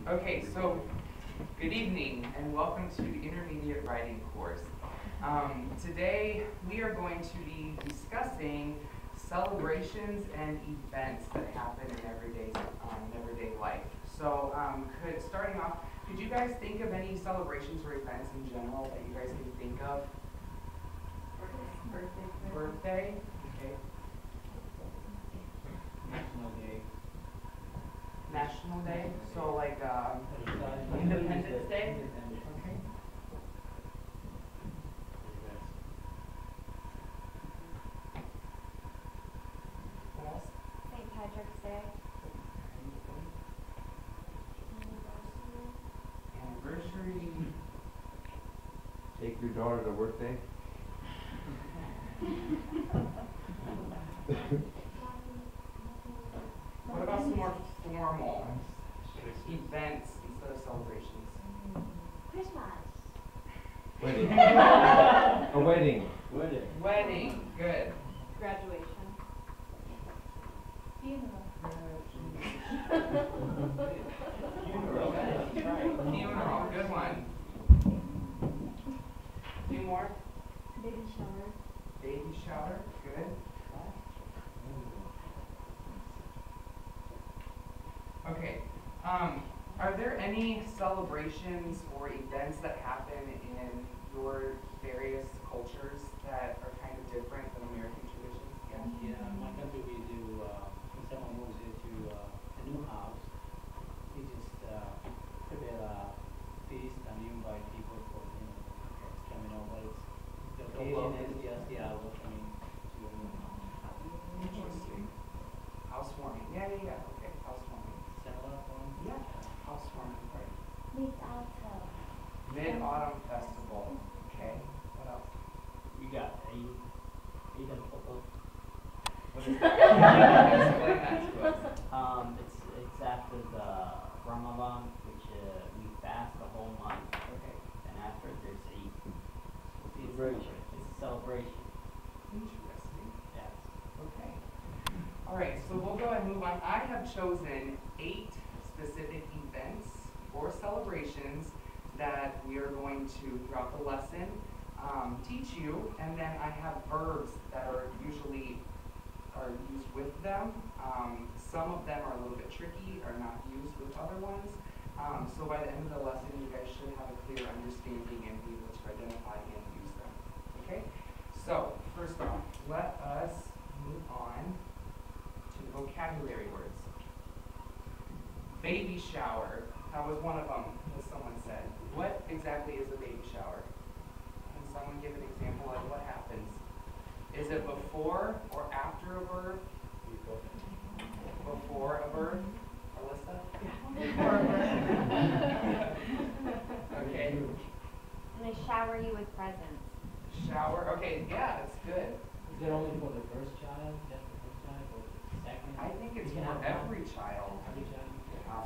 Okay, so good evening and welcome to the intermediate writing course. Today we are going to be discussing celebrations and events that happen in everyday life. So starting off, could you guys think of any celebrations or events in general that you guys can think of? Birthday? Okay. National Day. National Day? So like Independence Day? Okay. What else? St. Patrick's Day. Anniversary. Take your daughter to work day. What about some more formal events instead of celebrations? Christmas. Wedding. A wedding. Wedding. Good. Graduation. Funeral. Funeral. Good one. Two more. Baby shower. Baby shower. Good. Okay. Are there any celebrations or events that happen in your various cultures that are kind of different than American traditions? Yeah, in my country we do, when someone moves into a new house, we just prepare a feast and you invite people for, coming over. The occasion is just, welcoming to your new house. Interesting. Housewarming. Yeah. Okay, housewarming. Similar form? Yeah, housewarming, right. Mid-autumn. Mid-autumn festival. Okay. What else? We got Eid al-Fitr. What is that? Explain that to us. It's after the Ramadan, which we fast the whole month, Okay. and after there's Eid. Celebration. It's a celebration. Interesting. Yes. Okay. All right, so we'll go ahead and move on. I have chosen 8 specific events or celebrations that we are going to, throughout the lesson, teach you, and then I have verbs that are usually used with them. Some of them are a little bit tricky, are not used with other ones. So by the end of the lesson, you guys should have a clear understanding and be able to identify and use them. Okay? So, first off, let us move on to vocabulary words. Baby shower. That was one of them, as someone said. What exactly is a baby shower? Can someone give an example of what happens? Is it before or after a birth? Before a birth? Alyssa? Before a birth. Okay. And they shower you with presents. Shower. Okay, yeah, that's good. Is it only for the first child, just the first child, or the second? I think it's You can for have every child. Every child?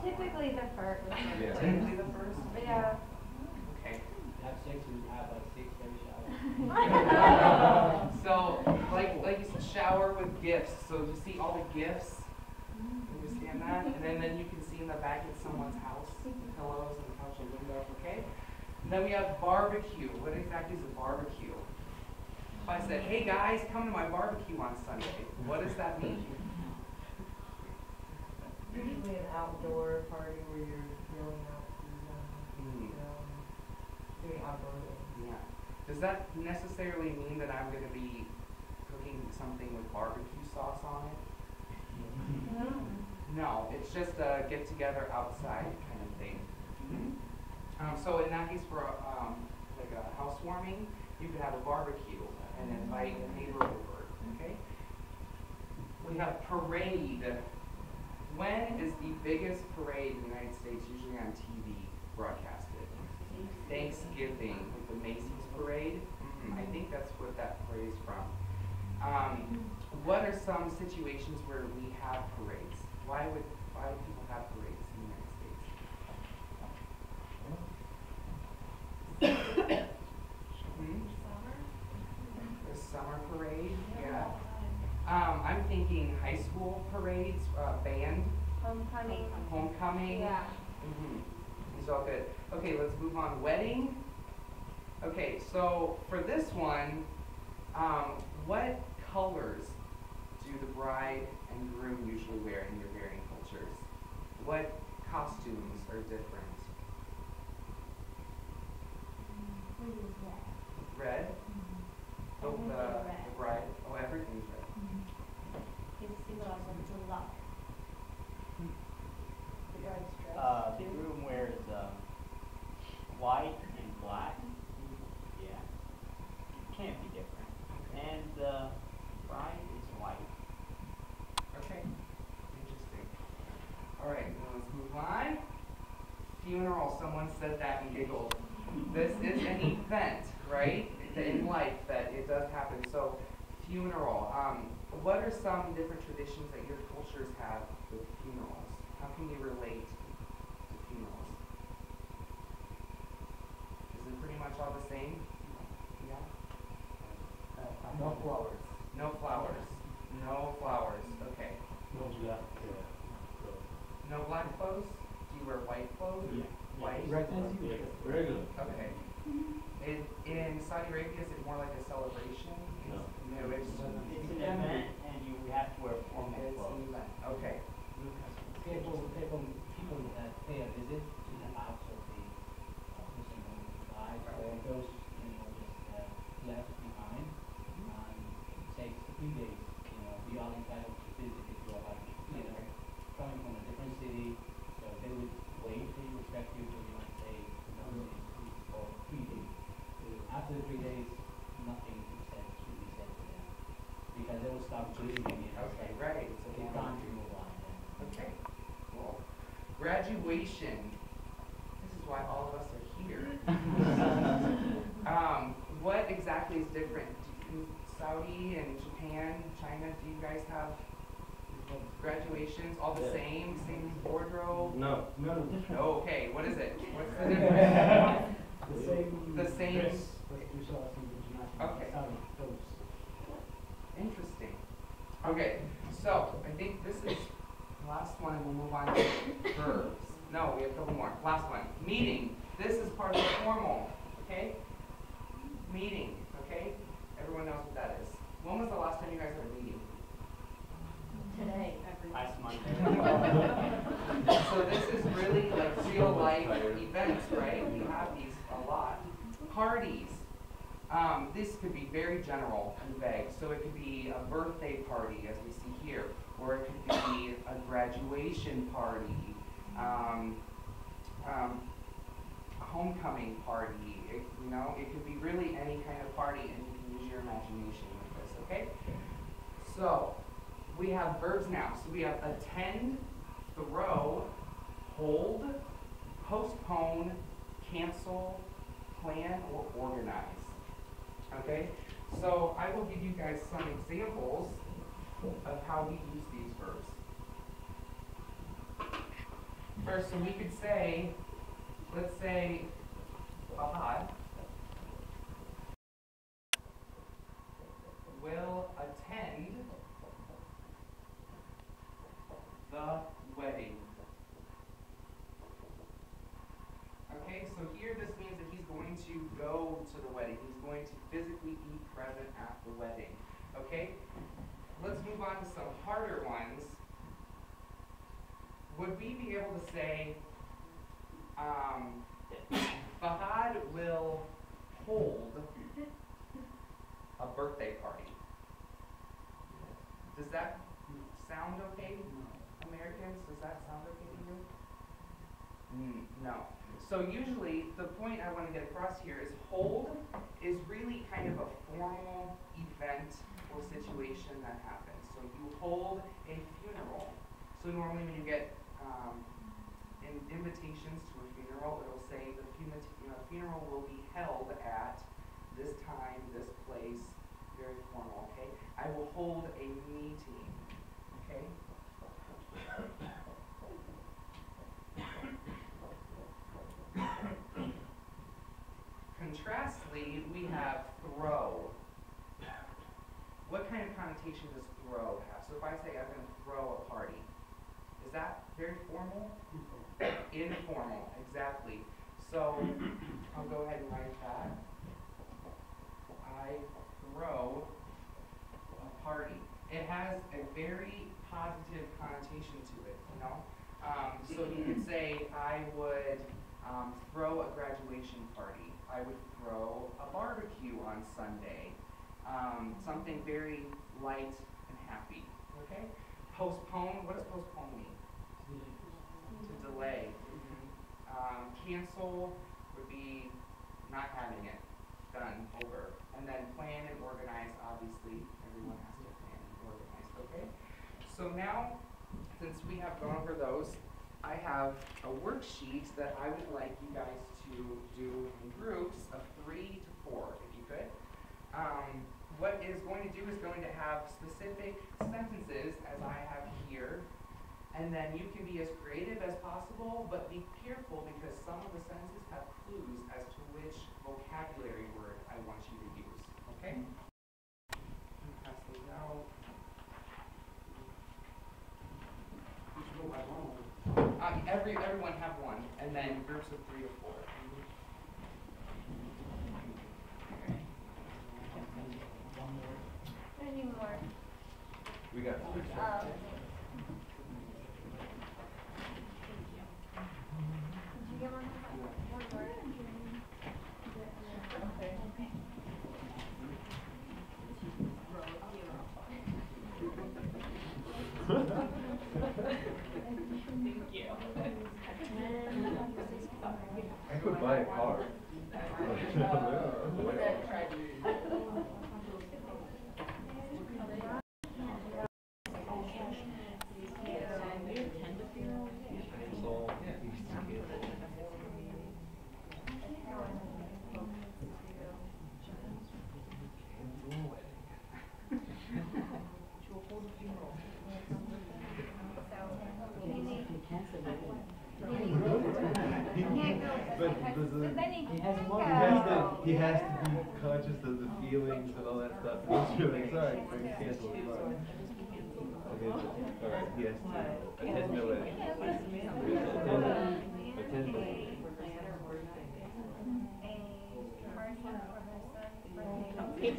Typically the first. Yeah. Typically the first? Yeah. Okay. You have 6, you have like 6 baby showers. So, like you said, shower with gifts. So you see all the gifts. Understand that? And then you can see in the back it's someone's house, the pillows and the couch and window. Okay. And then we have barbecue. What exactly is a barbecue? If I said, "Hey guys, come to my barbecue on Sunday," what does that mean? Usually an outdoor party where you're grilling out food, doing outdoor things. Yeah. Does that necessarily mean that I'm going to be cooking something with barbecue sauce on it? No, it's just a get-together outside kind of thing. So in that case, for like a housewarming, you could have a barbecue and invite a neighbor over. Okay. We have parade. When is the biggest parade in the United States usually on TV broadcasted? Thanksgiving, with the Macy's parade. I think that's what that parade is from. What are some situations where we have parades? Why would people have parades in the United States? The summer parade, yeah. I'm thinking high school parades, band, Homecoming. homecoming. Yeah. all good. Okay, let's move on. Wedding. Okay, so for this one, what colors do the bride and groom usually wear in your varying cultures? What costumes are different? We use red. Red? Oh, Everything red. the bride. Oh, everything's red. It's similar to love. The bride's dress. The groom wears white and black. Yeah, can't be different. And the bride is white. Okay, interesting. All right, now let's move on. Funeral, someone said that and giggled. This is an event, right, in life that it does happen. So, funeral. What are some different traditions that your cultures have with funerals? How can you relate to funerals? Is it pretty much all the same? Yeah? No flowers. No flowers. No flowers. Okay. No black clothes. No black clothes? Do you wear white clothes? Yeah. White? Regular. Okay. In Saudi Arabia, is it more like a celebration? No. No, it's It's an event, and you have to wear formal it's an clothes. event. Okay. People that pay a visit to the house of the person who died, or those, just left behind. It takes a few days, we are entitled to visit if you are like, coming from a different city, so they would wait for you, respect you, till you might stay, for 3 days. After the 3 days, nothing is said, should be said to them, because they will start grieving, Okay, right. so it's time to move on. Okay. Cool. Graduation. This is why all of us are here. What exactly is different? In Saudi and Japan, China, do you guys have graduations all the Yeah. same wardrobe? No. No, okay, what is it? What's the difference? The The same- dress that you saw us in the international Okay. Saudi clothes. Interesting. Okay, so I think this is the last one, and we'll move on to verbs. No, we have a couple more. Last one. Meeting. This is part of the formal, okay? Meeting, okay? Everyone knows what that is. When was the last time you guys had a meeting? Today. Last Monday. So this is really like real life events, right? We have these a lot. Parties. This could be very general and vague. So it could be a birthday party, as we see here, or it could be a graduation party, a homecoming party. It could be really any kind of party, and you can use your imagination with this. Okay. So we have verbs now. So we have attend, throw, hold, postpone, cancel, plan, or organize. Okay? So I will give you guys some examples of how we use these verbs. First, so we could say, let's say, Fahad will attend the wedding. Okay, so here this means that he's going to go to the wedding. He's going to physically be present at the wedding. Okay? Let's move on to some harder ones. Would we be able to say, Fahad will hold a birthday party? Does that sound okay, Americans? Does that sound okay to you? No. So usually, the point I want to get across here is hold is really kind of a formal event or situation that happens. So you hold a funeral. So normally when you get invitations to a funeral, it'll say the funeral will be held at this time, this place, very formal, okay? I will hold a meeting, okay? Contrastly, we have throw. What kind of connotation does throw have? So if I say I'm going to throw a party, is that Very formal? Informal, exactly. So I'll go ahead and write that. I throw a party. It has a very positive connotation to it, you know? So you could say, I would throw a graduation party. I would throw a barbecue on Sunday. Something very light and happy, okay? Postpone, what does postpone mean? To delay. Cancel would be not having it, done, over. And then plan and organize, obviously, everyone has to plan and organize, okay? So now, since we have gone over those, I have a worksheet that I would like you guys to do in groups of 3 to 4, if you could. What it is going to do is going to have specific sentences, as I have here, and then you can be as creative as possible, but be careful because some of the sentences have clues as to which vocabulary word I want you to use, okay? Pass those out. Everyone have one, and then groups of 3 or 4. Any more? We got three. Did you get one more? Okay. Thank you. I could buy a car. He has to be conscious of the feelings and all that stuff. It's really sorry, cancel it. Okay, all right, he has to attend the wedding. Attend the wedding. Maybe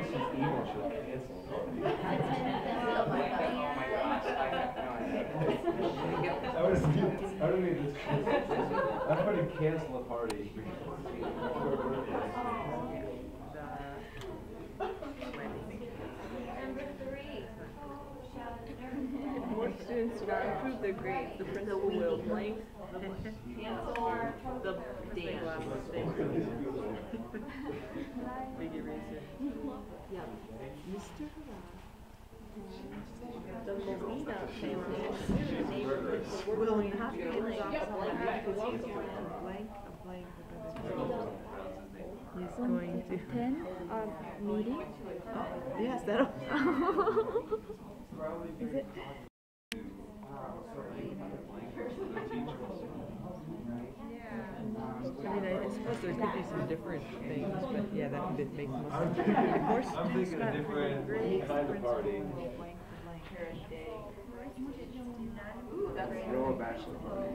she's evil, she'll cancel. Oh my gosh, I have no idea. I would have made this. I'm going to cancel a party. Number 3. More students do not improve their grades, the principal will blank the dance. Big eraser. Yeah. Mr. Harrah, the Molina family will not be in the office blank. He's going to attend meeting. Oh, yes, that'll. Is it? I mean, I suppose there could be some different things, but yeah, that would make most sense. I'm thinking a different kind of party. Throw a bachelor party.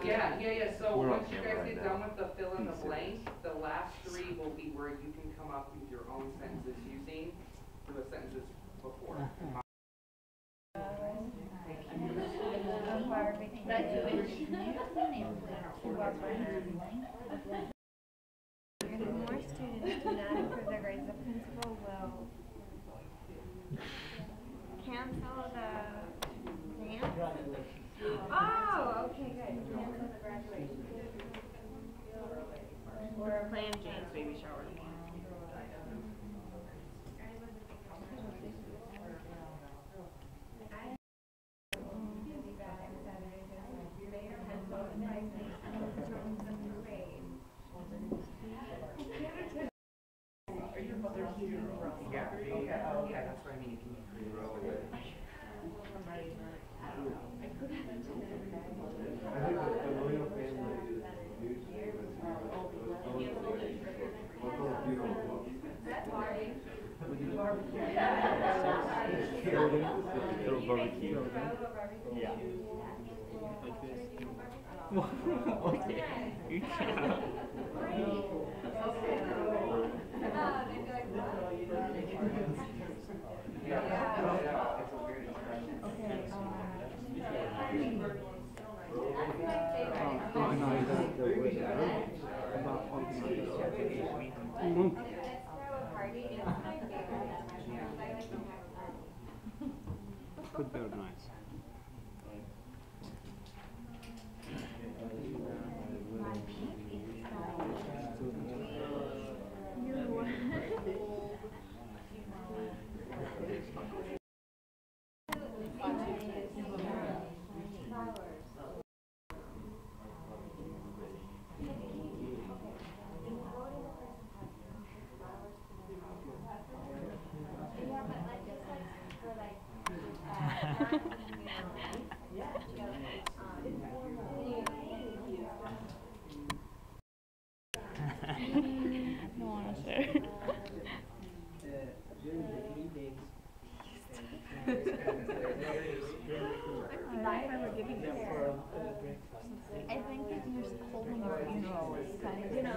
Yeah. So We're on once you camera guys right get now. done with the fill in the blank, the last 3 will be where you can come up with your own sentences using the sentences before. More students do not improve their grades, the principal will cancel the dance. Oh, okay, good. Cancel the graduation. Or plan Jane's baby shower. Yeah, that's what I mean. You can be creative. I think the royal family is usually Little barbecue. Yeah. Like this. Okay. Yeah, it's a weird expression. Could be organized. No one to share. I think if you're holding a funeral, it's kind of,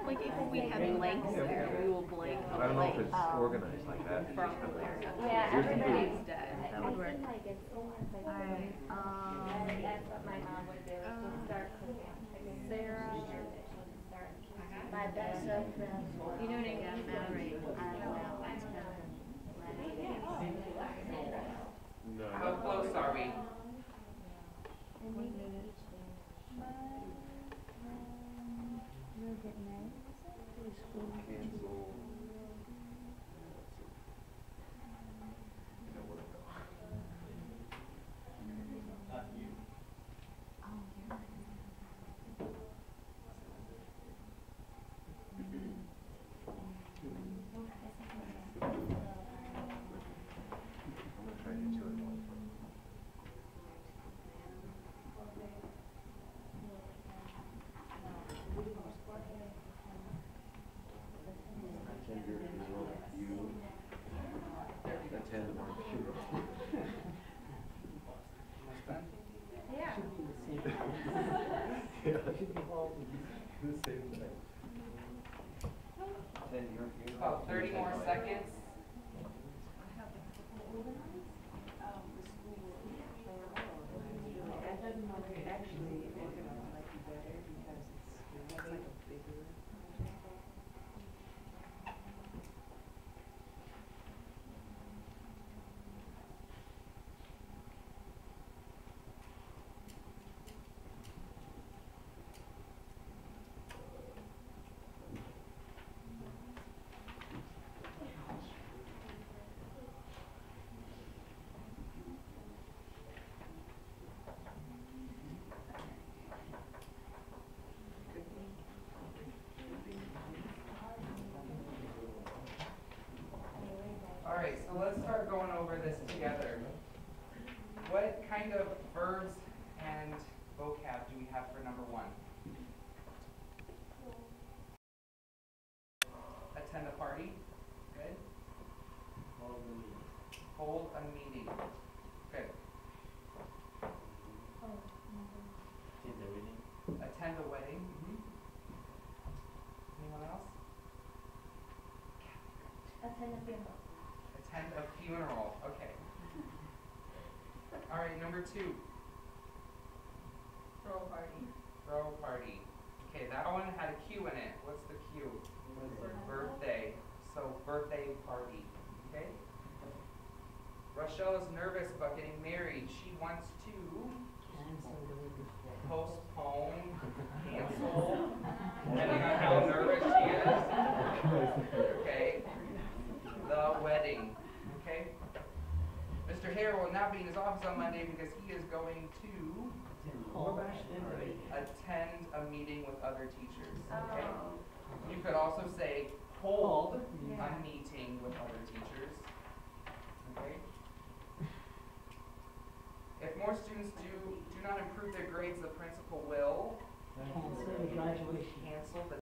like if we have blanks there, we will blank a I don't know if blank it's organized like that. from where. Yeah, Everybody's dead. That would work. Alright, that's what my mom would do, she'd start cooking. Sarah. My best of friends. You know what I mean? I don't know. No. How close are we? Cancel. I'm gonna try to do it. Attend your funeral. You attend our funeral. Yeah. Yeah, it should be all the same thing. Attend your funeral. About 30 more seconds. Alright, so let's start going over this together. What kind of verbs and vocab do we have for number 1? Attend a party. Good. Hold a meeting. Good. Attend a wedding. Anyone else? Attend a funeral. Attend a funeral. Okay. All right, number 2. Throw a party. Throw a party. Okay, that one had a Q in it. What's the Q? Birthday. So birthday party. Okay. Rochelle is nervous about getting married. She wants to postpone, cancel, depending on how nervous she is. Okay. The wedding. Okay. Mr. Harrah will not be in his office on Monday because he is going to attend a meeting with other teachers. Okay. You could also say hold a meeting with other teachers. Okay. If more students do not improve their grades, the principal will cancel the